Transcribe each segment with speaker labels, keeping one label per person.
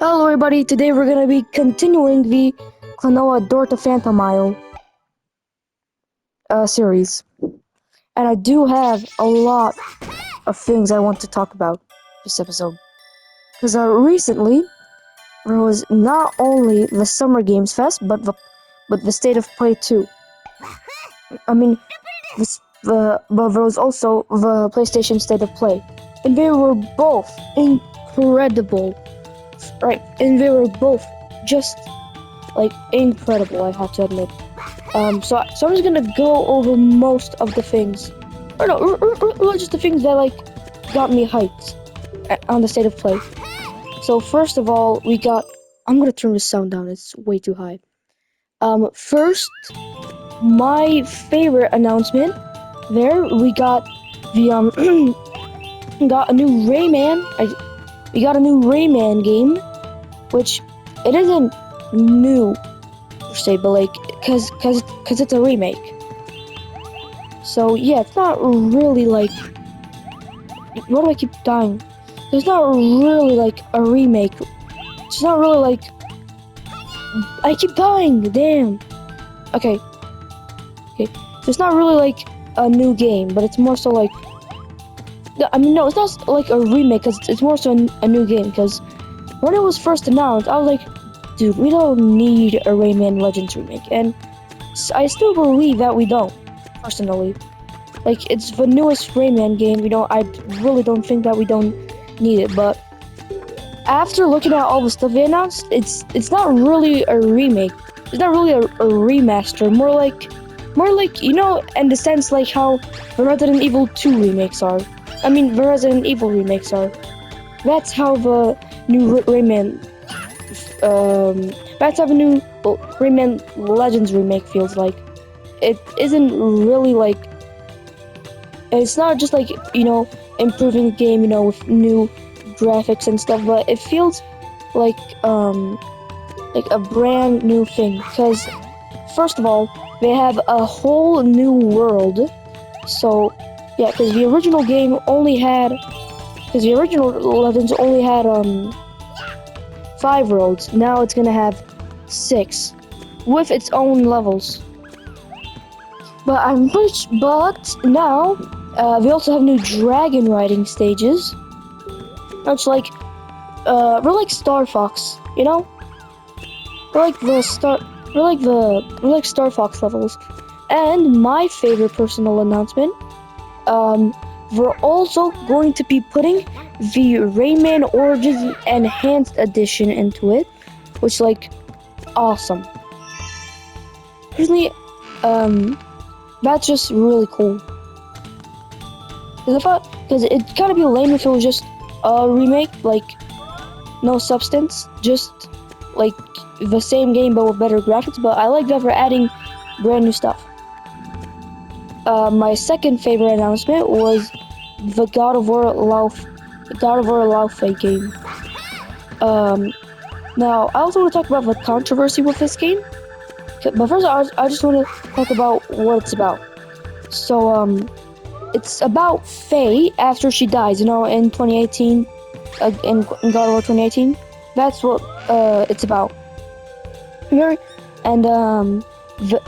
Speaker 1: Hello everybody, today we're going to be continuing the KLONOA Phantasy series. And I do have a lot of things I want to talk about this episode. Because recently, there was not only the Summer Games Fest, but the State of Play too. I mean, but there was also the PlayStation State of Play. And they were both incredible. Right, and they were both just incredible, I have to admit. So I'm just gonna go over most of the things, or no, or just the things that got me hyped on the State of Play. So first of all, I'm gonna turn the sound down. It's way too high. First, my favorite announcement. There we got the got a new Rayman. We got a new Rayman game, which it isn't new per se, but cause it's a remake. So yeah, it's not really why do I keep dying? There's not really a remake. It's not really I keep dying. Damn. Okay. So it's not really a new game, but it's more so I mean, no, it's not a remake, cause it's more so a new game. Cause when it was first announced, I was like, dude, we don't need a Rayman Legends remake, and I still believe that we don't, personally. It's the newest Rayman game, I really don't think that we don't need it, but after looking at all the stuff they announced, it's not really a remake. It's not really a remaster, more like, in the sense how the Resident Evil 2 remakes are. I mean, the Resident Evil remakes are. That's how the new Rayman, that's how the new Rayman Legends remake feels like. It isn't really it's not just improving the game, with new graphics and stuff, but it feels like a brand new thing. Because first of all, they have a whole new world. So yeah, because the original game only had, because the original Legends only had 5 worlds. Now it's gonna have 6 with its own levels. But now we also have new dragon riding stages. It's we're like Star Fox, We're like Star Fox levels. And my favorite personal announcement, we're also going to be putting the Rayman Origins Enhanced Edition into it, which awesome. Personally, that's just really cool. Because it'd kind of be lame if it was just a remake, no substance, just the same game but with better graphics. But I like that we're adding brand new stuff. My second favorite announcement was the God of War Laufey game. Now I also want to talk about the controversy with this game, but first I just want to talk about what it's about. So it's about Faye after she dies. In 2018, in God of War 2018. That's what it's about. And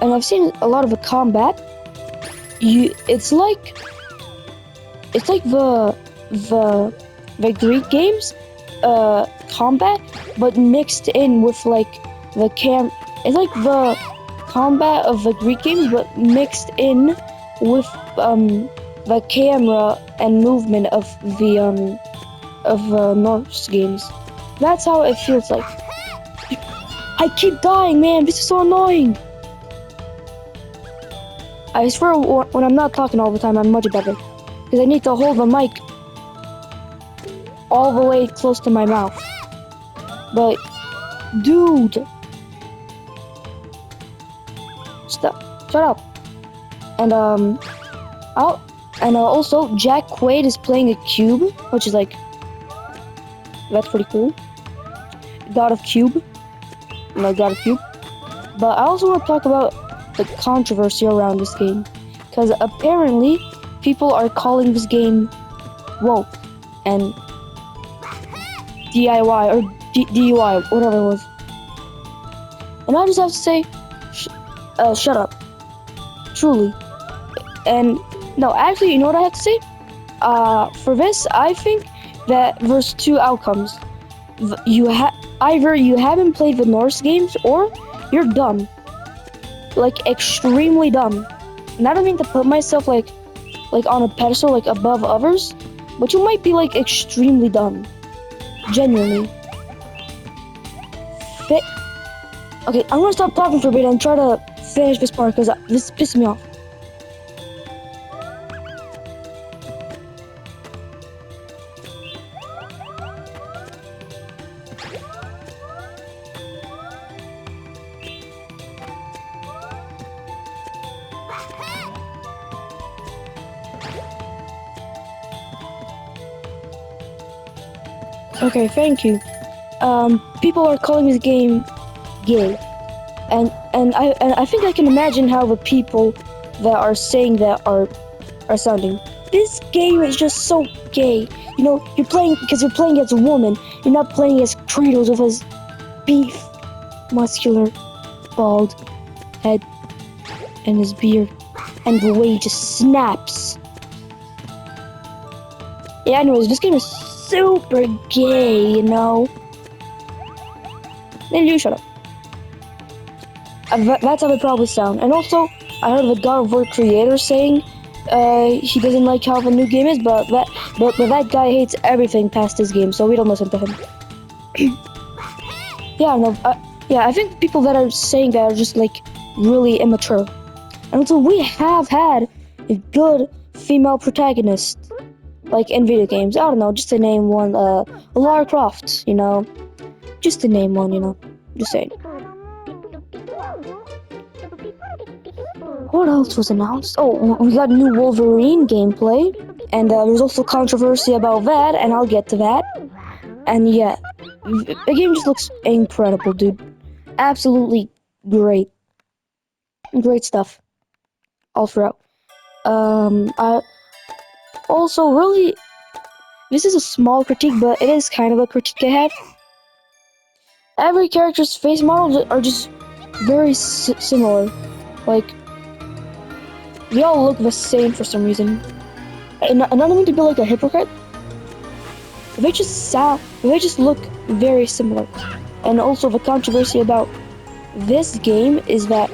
Speaker 1: I've seen a lot of the combat. It's like the Greek games combat, but mixed in with it's like the combat of the Greek games, but mixed in with the camera and movement of the Norse games. That's how it feels like. I keep dying, man. This is so annoying. I swear, when I'm not talking all the time, I'm much better. Because I need to hold the mic all the way close to my mouth. But, dude. Stop. Shut up. And, also, Jack Quaid is playing a cube, which is that's pretty cool. God of Cube. God of Cube. But I also want to talk about the controversy around this game, because apparently people are calling this game woke and DIY or DUI, whatever it was. And I just have to say, shut up. Truly. And no, actually, you know what I have to say? For this, I think that there's two outcomes. Either you haven't played the Norse games, or you're dumb. Like, extremely dumb. And I don't mean to put myself like on a pedestal, like above others, but you might be like extremely dumb. Genuinely. Okay, I'm gonna stop talking for a bit and try to finish this part because this pisses me off. Okay, thank you. People are calling this game gay, and I think I can imagine how the people that are saying that are sounding. This game is just so gay. You know, you're playing as a woman. You're not playing as Kratos with his beef, muscular, bald head and his beard, and the way he just snaps. Yeah, anyways, this game is super gay, you know. Then you shut up. That's how they probably sound. And also, I heard the God of War creator saying he doesn't like how the new game is, but that guy hates everything past his game, so we don't listen to him. Yeah, no, I think people that are saying that are just like really immature. And also, we have had a good female protagonist, like in video games. I don't know, just to name one, Lara Croft, you know, just to name one, you know, just saying. What else was announced? Oh, we got new Wolverine gameplay, and there's also controversy about that, and I'll get to that. And yeah, the game just looks incredible, dude. Absolutely great. Great stuff. All throughout. I also really, this is a small critique, but it is kind of a critique I have. Every character's face models are just very similar. Like, they all look the same for some reason. And I don't mean to be like a hypocrite. They just look very similar. And also the controversy about this game is that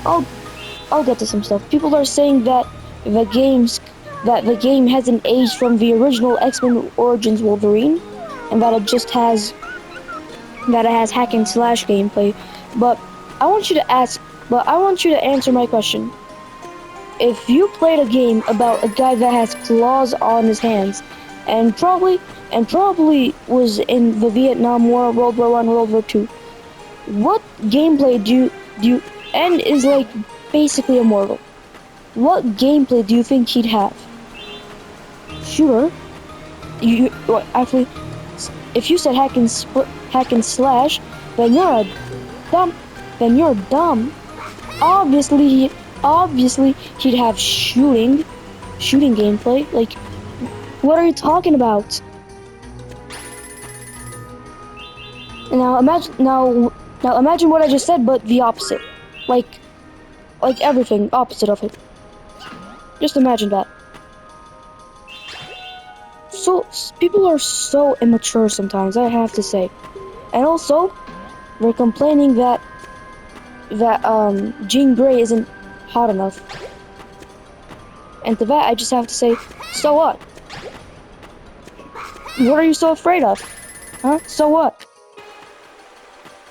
Speaker 1: I'll get to some stuff. People are saying that the game hasn't aged from the original X-Men Origins Wolverine, and that it just has hack and slash gameplay. But I want you to answer my question. If you played a game about a guy that has claws on his hands, and probably was in the Vietnam War, World War I, World War II, what gameplay do you and is like basically immortal? What gameplay do you think he'd have? Shooter? Actually, if you said hack and slash, then you're dumb. Obviously, he'd have shooting gameplay. Like, what are you talking about? Now imagine what I just said, but the opposite. Like everything opposite of it. Just imagine that. So people are so immature sometimes, I have to say. And also, they're complaining that Jean Grey isn't hot enough. And to that, I just have to say, so what? What are you so afraid of? Huh? So what?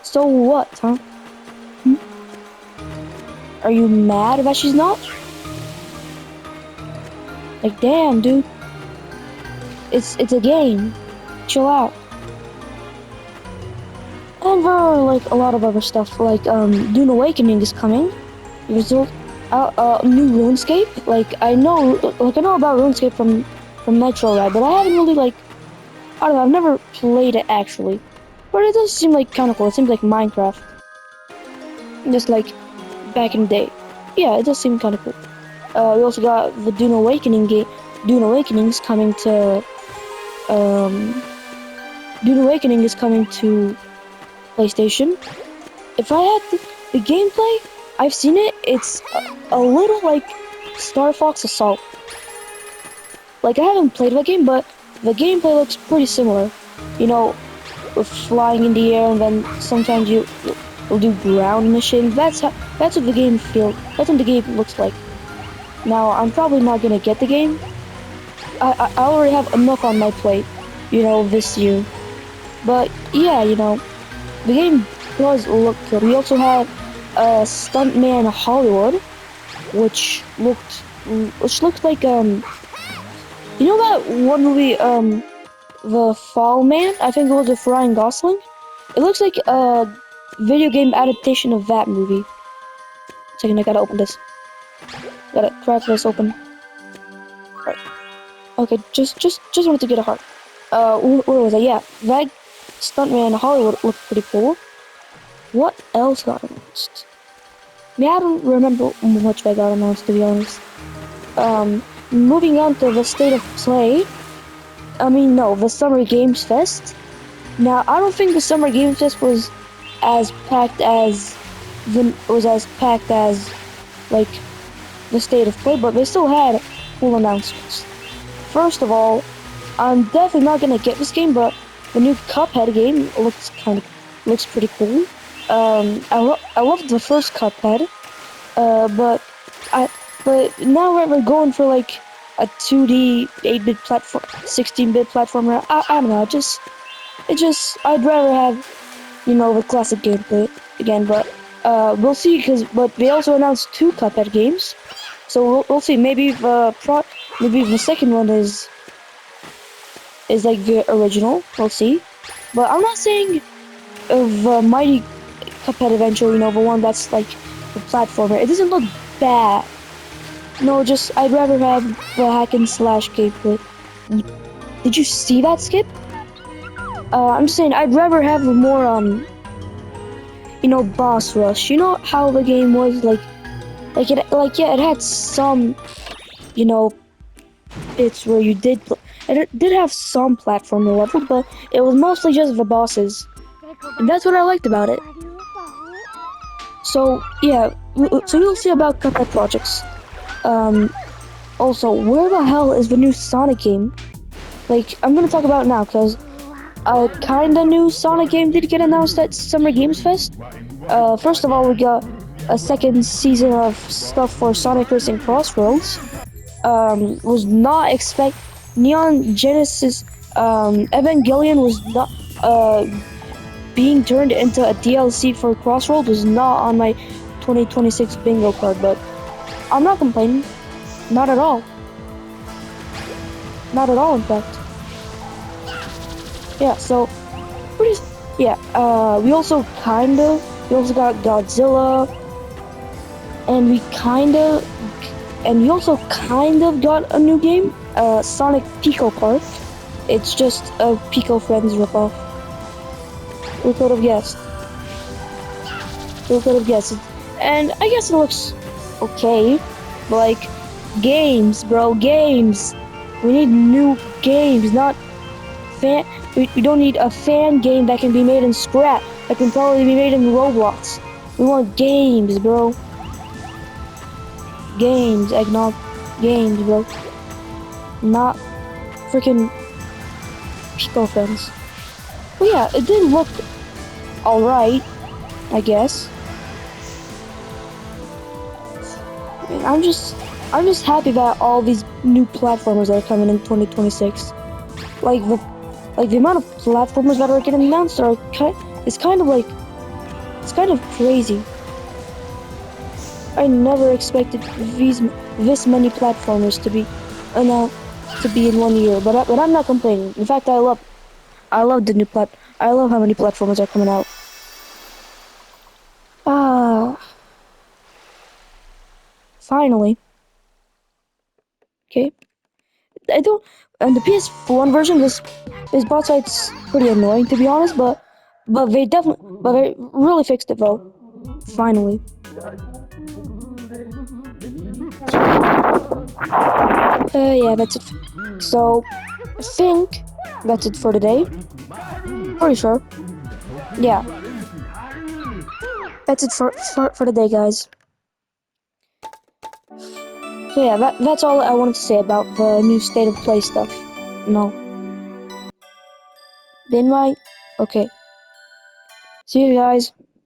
Speaker 1: So what, huh? Are you mad that she's not? Like, damn, dude. It's a game. Chill out. And there are like a lot of other stuff, like Dune Awakening is coming. There's new RuneScape. Like I know about RuneScape from Nitro Ride, but I haven't really I don't know, I've never played it actually. But it does seem like kind of cool. It seems like Minecraft, just like back in the day. Yeah, it does seem kind of cool. We also got the Dune Awakening game. Dune Awakening's coming to Dune Awakening is coming to PlayStation. If I had the gameplay, I've seen it. It's a little like Star Fox Assault. Like, I haven't played that game, but the gameplay looks pretty similar. You know, with flying in the air, and then sometimes you'll do ground missions. That's what the game feels. That's what the game looks like. Now, I'm probably not gonna get the game. I already have enough on my plate, you know, this year. But yeah, you know, the game does look good. We also had Stuntman Hollywood, which looked like you know that one movie The Fall Man? I think it was with Ryan Gosling. It looks like a video game adaptation of that movie. Second, I gotta open this. Gotta crack this open. Right. Okay, just wanted to get a heart. Where was I? Yeah, that Stuntman Hollywood looked pretty cool. What else got announced? I mean, I don't remember much that got announced, to be honest. Moving on to the State of Play. I mean, no, the Summer Games Fest. Now, I don't think the Summer Games Fest was as packed as like the State of Play, but they still had cool announcements. First of all, I'm definitely not gonna get this game, but the new Cuphead game looks pretty cool. I loved the first Cuphead, but now we're going for like a 2D 8-bit platform, 16-bit platformer. I don't know. I'd rather have, you know, the classic gameplay again. But we'll see. But they also announced 2 Cuphead games, so we'll see. Maybe the second one is like the original. We'll see. But I'm not saying the Mighty Cuphead Adventure, you know, the one that's like the platformer. It doesn't look bad. No, I'd rather have the hack and slash gameplay. Did you see that, Skip? I'm just saying, I'd rather have a more, you know, boss rush. You know how the game was, yeah, it had some, you know, bits where you did, it did have some platformer level, but it was mostly just the bosses. And that's what I liked about it. So, yeah, so we'll see about Cuphead projects. Also, where the hell is the new Sonic game? Like, I'm gonna talk about it now, because a kinda new Sonic game did get announced at Summer Games Fest. First of all, we got a second season of stuff for Sonic Racing Crossroads. Was not expect Neon Genesis, Evangelion was not, being turned into a DLC for Crossroads was not on my 2026 bingo card, but I'm not complaining. Not at all. Not at all, in fact. Yeah, so, we also got Godzilla, and we also kind of got a new game, Sonic Pico Park. It's just a Pico Friends ripoff. Who could have guessed? Who could have guessed? And I guess it looks okay. But like, games, bro, games. We need new games, not fan. We don't need a fan game that can be made in Scrap, that can probably be made in Roblox. We want games, bro. Games, eggnog. Games, bro. Not freaking Pico Friends. But yeah, it did look alright, I guess. And I'm just happy that all these new platformers that are coming in 2026, like the amount of platformers that are getting announced it's kind of crazy. I never expected this many platformers to be announced to be in 1 year, but I'm not complaining. In fact, I love the new I love how many platformers are coming out. Finally. Okay. I don't. And the PS1 version, this boss fight's pretty annoying, to be honest. But they really fixed it though. Finally. Yeah, that's it. So I think That's it for today. Pretty sure. Yeah, that's it for today, guys. So yeah, that's all I wanted to say about the new state of play stuff. No. Been right? Okay. See you guys.